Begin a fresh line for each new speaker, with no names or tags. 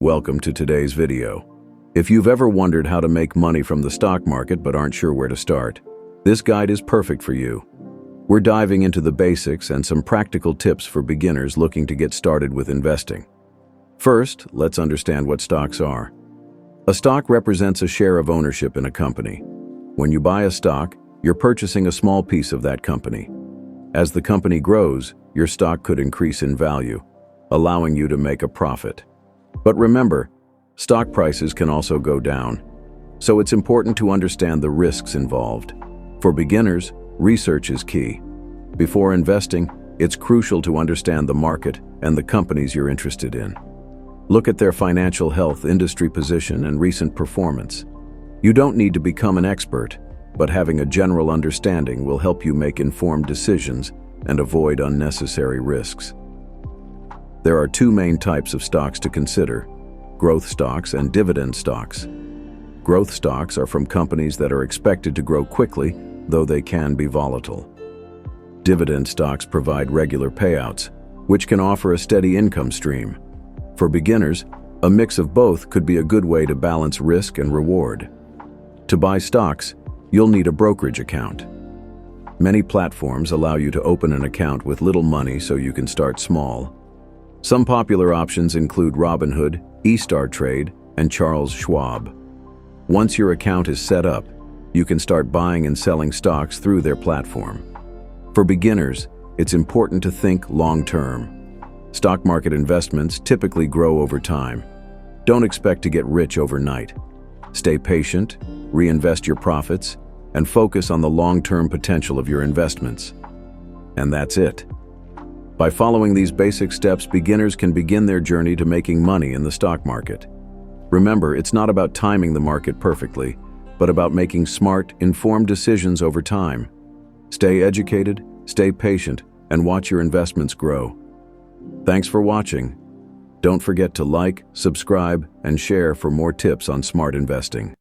Welcome to today's video. If you've ever wondered how to make money from the stock market but aren't sure where to start, this guide is perfect for you. We're diving into the basics and some practical tips for beginners looking to get started with investing. First, let's understand what stocks are. A stock represents a share of ownership in a company. When you buy a stock, you're purchasing a small piece of that company. As the company grows, your stock could increase in value, allowing you to make a profit. But remember, stock prices can also go down, so it's important to understand the risks involved. For beginners, research is key. Before investing, it's crucial to understand the market and the companies you're interested in. Look at their financial health, industry position, and recent performance. You don't need to become an expert, but having a general understanding will help you make informed decisions and avoid unnecessary risks. There are two main types of stocks to consider: growth stocks and dividend stocks. Growth stocks are from companies that are expected to grow quickly, though they can be volatile. Dividend stocks provide regular payouts, which can offer a steady income stream. For beginners, a mix of both could be a good way to balance risk and reward. To buy stocks, you'll need a brokerage account. Many platforms allow you to open an account with little money so you can start small. Some popular options include Robinhood, eStarTrade, and Charles Schwab. Once your account is set up, you can start buying and selling stocks through their platform. For beginners, it's important to think long-term. Stock market investments typically grow over time. Don't expect to get rich overnight. Stay patient, reinvest your profits, and focus on the long-term potential of your investments. And that's it. By following these basic steps, beginners can begin their journey to making money in the stock market. Remember, it's not about timing the market perfectly, but about making smart, informed decisions over time. Stay educated, stay patient, and watch your investments grow. Thanks for watching. Don't forget to like, subscribe, and share for more tips on smart investing.